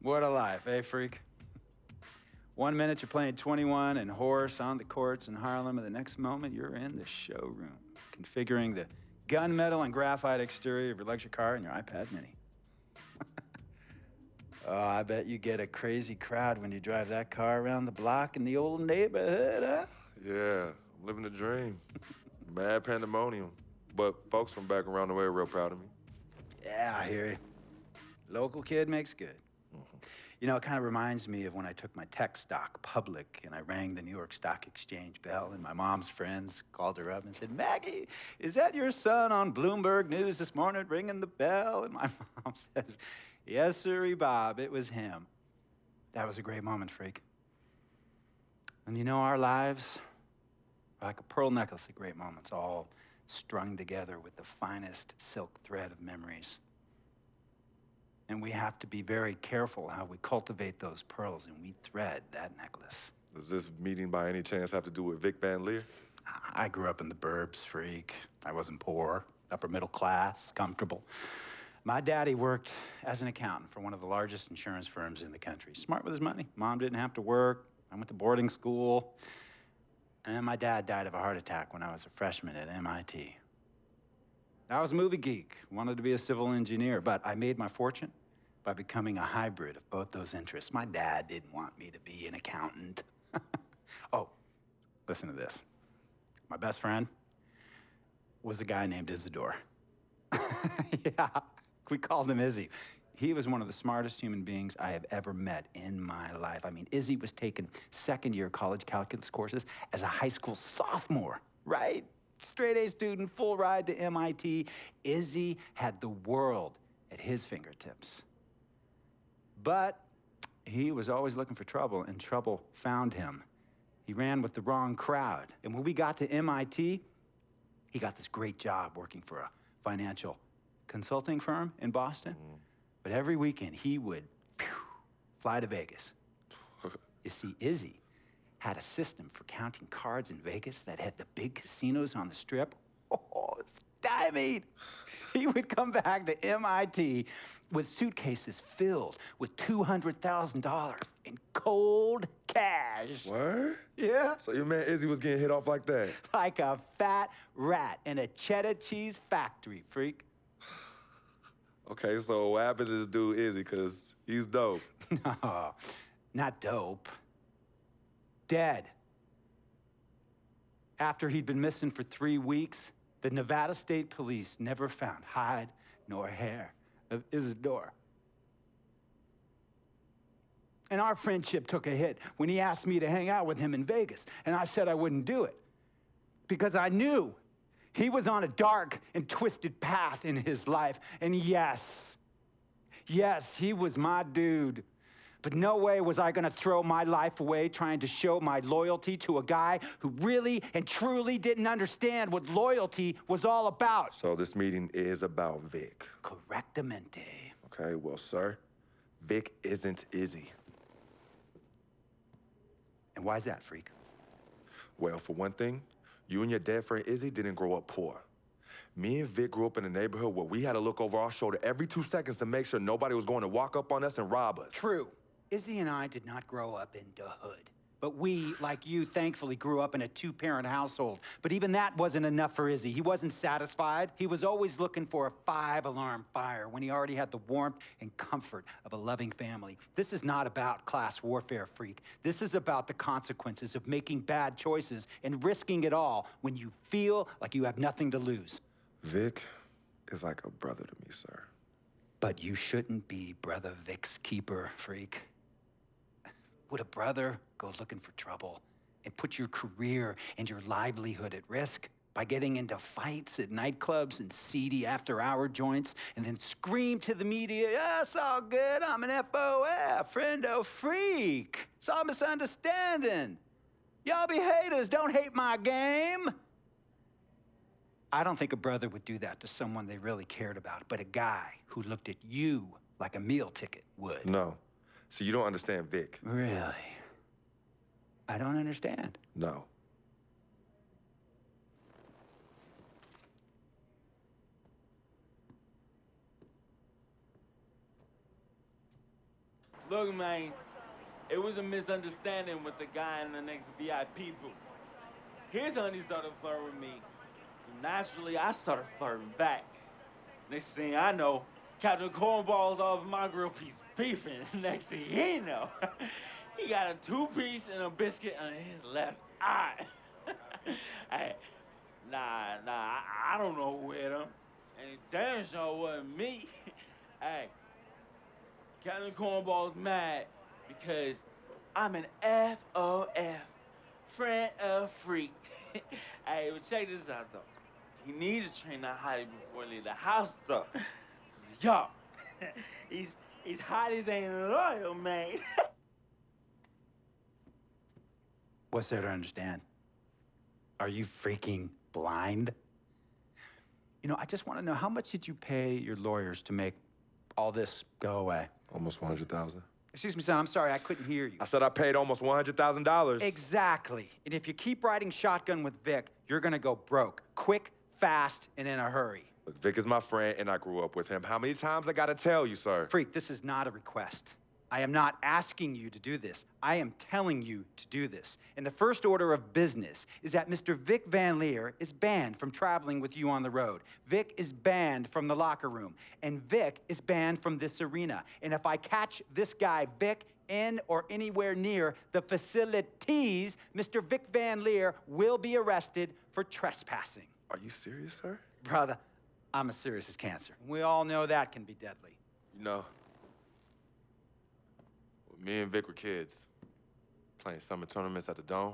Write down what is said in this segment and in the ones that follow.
What a life, eh, freak? 1 minute you're playing 21 and horse on the courts in Harlem, and the next moment you're in the showroom, configuring the gunmetal and graphite exterior of your luxury car and your iPad mini. Oh, I bet you get a crazy crowd when you drive that car around the block in the old neighborhood, huh? Yeah, I'm living the dream. Mad pandemonium. But folks from back around the way are real proud of me. Yeah, I hear you. Local kid makes good. You know, it kind of reminds me of when I took my tech stock public and I rang the New York Stock Exchange bell, and my mom's friends called her up and said, "Maggie, is that your son on Bloomberg News this morning ringing the bell?" And my mom says, "Yes, sirree, Bob, it was him." That was a great moment, freak. And you know, our lives are like a pearl necklace of great moments, all strung together with the finest silk thread of memories. And we have to be very careful how we cultivate those pearls and we thread that necklace. Does this meeting by any chance have to do with Vic Van Leer? I grew up in the burbs, freak. I wasn't poor, upper middle class, comfortable. My daddy worked as an accountant for one of the largest insurance firms in the country. Smart with his money. Mom didn't have to work. I went to boarding school. And then my dad died of a heart attack when I was a freshman at MIT. I was a movie geek, wanted to be a civil engineer, but I made my fortune by becoming a hybrid of both those interests. My dad didn't want me to be an accountant. Oh, listen to this. My best friend was a guy named Isidore. Yeah, we called him Izzy. He was one of the smartest human beings I have ever met in my life. I mean, Izzy was taking second-year college calculus courses as a high school sophomore, right? Straight A student, full ride to MIT. Izzy had the world at his fingertips. But he was always looking for trouble, and trouble found him. He ran with the wrong crowd. And when we got to MIT, he got this great job working for a financial consulting firm in Boston. But every weekend, he would fly to Vegas. You see, Izzy had a system for counting cards in Vegas that had the big casinos on the Strip. Oh, stymied. He would come back to MIT with suitcases filled with $200,000 in cold cash. What? Yeah. So your man Izzy was getting hit off like that? Like a fat rat in a cheddar cheese factory, freak. Okay, so what happened to this dude Izzy, because he's dope? No, not dope. Dead. After he'd been missing for 3 weeks, the Nevada State Police never found hide nor hair of Isidore. And our friendship took a hit when he asked me to hang out with him in Vegas, and I said I wouldn't do it because I knew he was on a dark and twisted path in his life. And yes, he was my dude. But no way was I gonna throw my life away trying to show my loyalty to a guy who really and truly didn't understand what loyalty was all about. So this meeting is about Vic. Correctamente. Okay, well, sir, Vic isn't Izzy. And why's that, freak? Well, for one thing, you and your dead friend Izzy didn't grow up poor. Me and Vic grew up in a neighborhood where we had to look over our shoulder every 2 seconds to make sure nobody was going to walk up on us and rob us. True. Izzy and I did not grow up in the hood. But we, like you, thankfully grew up in a 2-parent household. But even that wasn't enough for Izzy. He wasn't satisfied. He was always looking for a 5-alarm fire when he already had the warmth and comfort of a loving family. This is not about class warfare, freak. This is about the consequences of making bad choices and risking it all when you feel like you have nothing to lose. Vic is like a brother to me, sir. But you shouldn't be Brother Vic's keeper, freak. Would a brother go looking for trouble and put your career and your livelihood at risk by getting into fights at nightclubs and seedy after-hour joints and then scream to the media, "Yeah, it's all good, I'm an FOF, friendo freak. It's all misunderstanding. Y'all be haters, don't hate my game." I don't think a brother would do that to someone they really cared about, but a guy who looked at you like a meal ticket would. No. See, you don't understand Vic. Really? I don't understand. No. Look, man, it was a misunderstanding with the guy in the next VIP booth. His honey started flirting with me, so naturally I started flirting back. Next thing I know, Captain Cornball's off my grill piece beefing. Next thing he know, he got a two-piece and a biscuit on his left eye. Hey, I don't know who hit him. And it damn sure wasn't me. Hey, Captain Cornball's mad because I'm an FOF, friend of freak. Hey, but check this out, though. He needs to train that hottie before he leave the house, though. Yo, he's hot as ain't loyal, man. What's there to understand? Are you freaking blind? You know, I just want to know, how much did you pay your lawyers to make all this go away? Almost 100,000. Excuse me, son, I'm sorry, I couldn't hear you. I said I paid almost $100,000. Exactly. And if you keep riding shotgun with Vic, you're gonna go broke. Quick, fast, and in a hurry. Look, Vic is my friend, and I grew up with him. How many times I gotta tell you, sir? Freak, this is not a request. I am not asking you to do this. I am telling you to do this. And the first order of business is that Mr. Vic Van Leer is banned from traveling with you on the road. Vic is banned from the locker room. And Vic is banned from this arena. And if I catch this guy, Vic, in or anywhere near the facilities, Mr. Vic Van Leer will be arrested for trespassing. Are you serious, sir? Brother, I'm as serious as cancer. We all know that can be deadly. You know, when me and Vic were kids, playing summer tournaments at the Dome,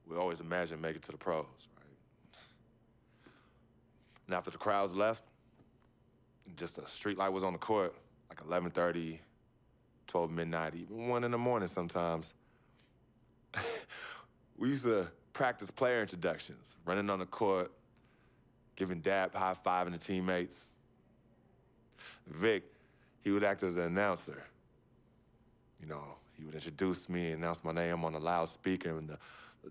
we always imagined making it to the pros, right? And after the crowds left, just a street light was on the court, like 11:30, 12 midnight, even 1 in the morning sometimes. We used to practice player introductions, running on the court, giving dab high-fiving the teammates. Vic, he would act as an announcer. You know, he would introduce me, announce my name on the loudspeaker, and the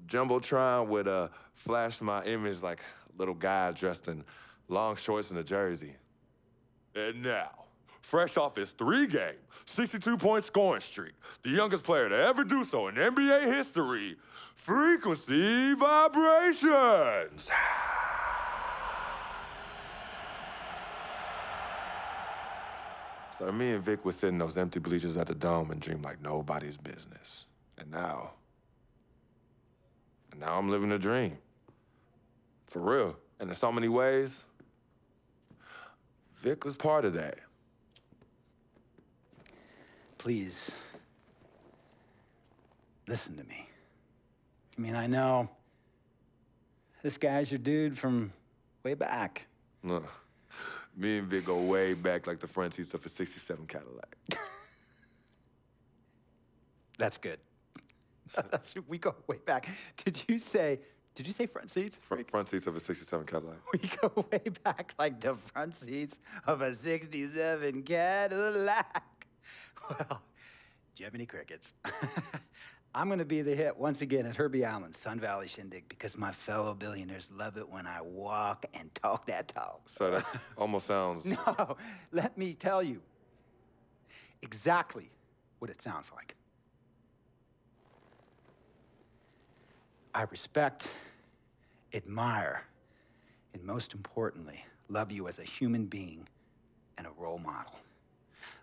Jumbotron would flash my image like a little guy dressed in long shorts and a jersey. And now, fresh off his 3-game, 62-point scoring streak, the youngest player to ever do so in NBA history, Frequency Vibrations. So me and Vic would sit in those empty bleachers at the Dome and dream like nobody's business. And now I'm living a dream. For real. And in so many ways, Vic was part of that. Please, listen to me. I mean, I know this guy's your dude from way back. Look, me and Vic go way back like the front seats of a '67 Cadillac. That's good. We go way back. Did you say front seats? Front seats of a '67 Cadillac. We go way back like the front seats of a '67 Cadillac. Well, do you have any crickets? I'm gonna be the hit once again at Herbie Allen's Sun Valley Shindig because my fellow billionaires love it when I walk and talk that talk. So that almost sounds... No, let me tell you exactly what it sounds like. I respect, admire, and most importantly, love you as a human being and a role model.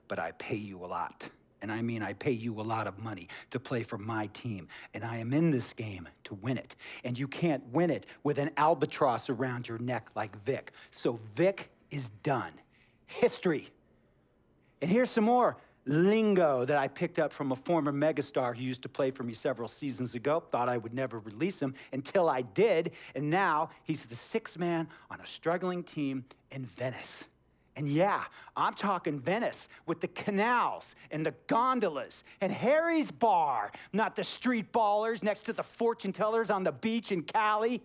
But I pay you a lot. And I mean, I pay you a lot of money to play for my team. And I am in this game to win it. And you can't win it with an albatross around your neck like Vic. So Vic is done. History. And here's some more lingo that I picked up from a former megastar who used to play for me several seasons ago. Thought I would never release him until I did. And now he's the 6th man on a struggling team in Venice. And yeah, I'm talking Venice with the canals and the gondolas and Harry's bar, not the street ballers next to the fortune tellers on the beach in Cali.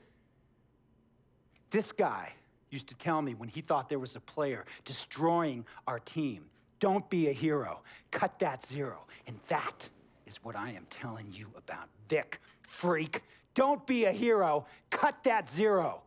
This guy used to tell me when he thought there was a player destroying our team, don't be a hero, cut that zero. And that is what I am telling you about Vic, freak. Don't be a hero, cut that zero.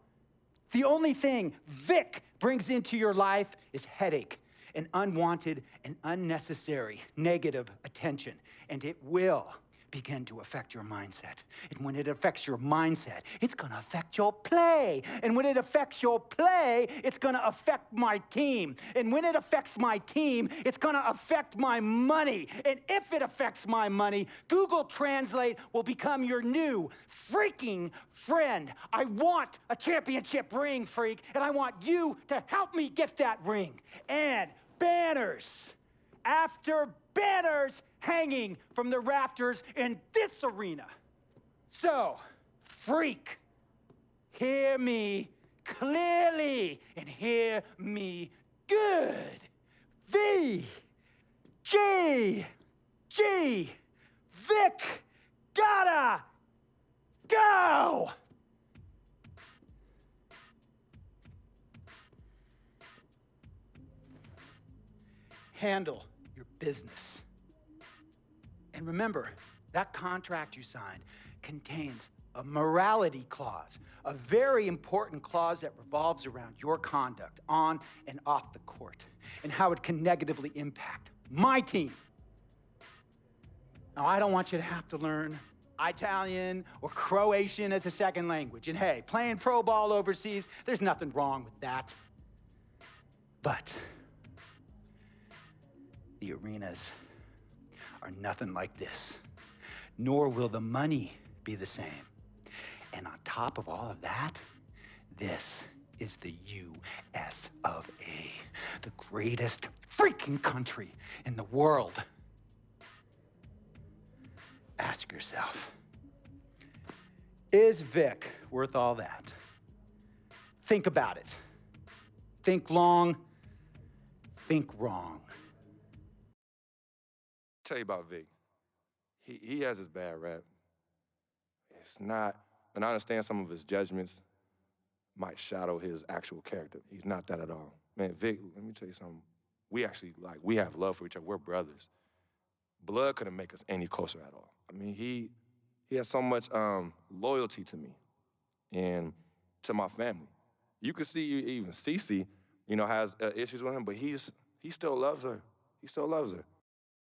The only thing Vic brings into your life is headache. and unwanted and unnecessary negative attention, and it will begin to affect your mindset. And when it affects your mindset, it's gonna affect your play. And when it affects your play, it's gonna affect my team. And when it affects my team, it's gonna affect my money. And if it affects my money, Google Translate will become your new freaking friend. I want a championship ring, freak, and I want you to help me get that ring. And banners after banners hanging from the rafters in this arena. So, freak, hear me clearly and hear me good. VIC gotta go! Handle your business. And remember, that contract you signed contains a morality clause, a very important clause that revolves around your conduct on and off the court, and how it can negatively impact my team. Now, I don't want you to have to learn Italian or Croatian as a second language. And hey, playing pro ball overseas, there's nothing wrong with that. But the arenas are nothing like this, nor will the money be the same. And on top of all of that, this is the US of A, the greatest freaking country in the world. Ask yourself, is VIC worth all that? Think about it. Think long, think wrong. Tell you about Vic. He has his bad rap. It's not, and I understand some of his judgments might shadow his actual character. He's not that at all. Man, Vic, let me tell you something. We actually, we have love for each other. We're brothers. Blood couldn't make us any closer at all. I mean, he has so much loyalty to me and to my family. You could see even Cece, has issues with him, but he still loves her. He still loves her.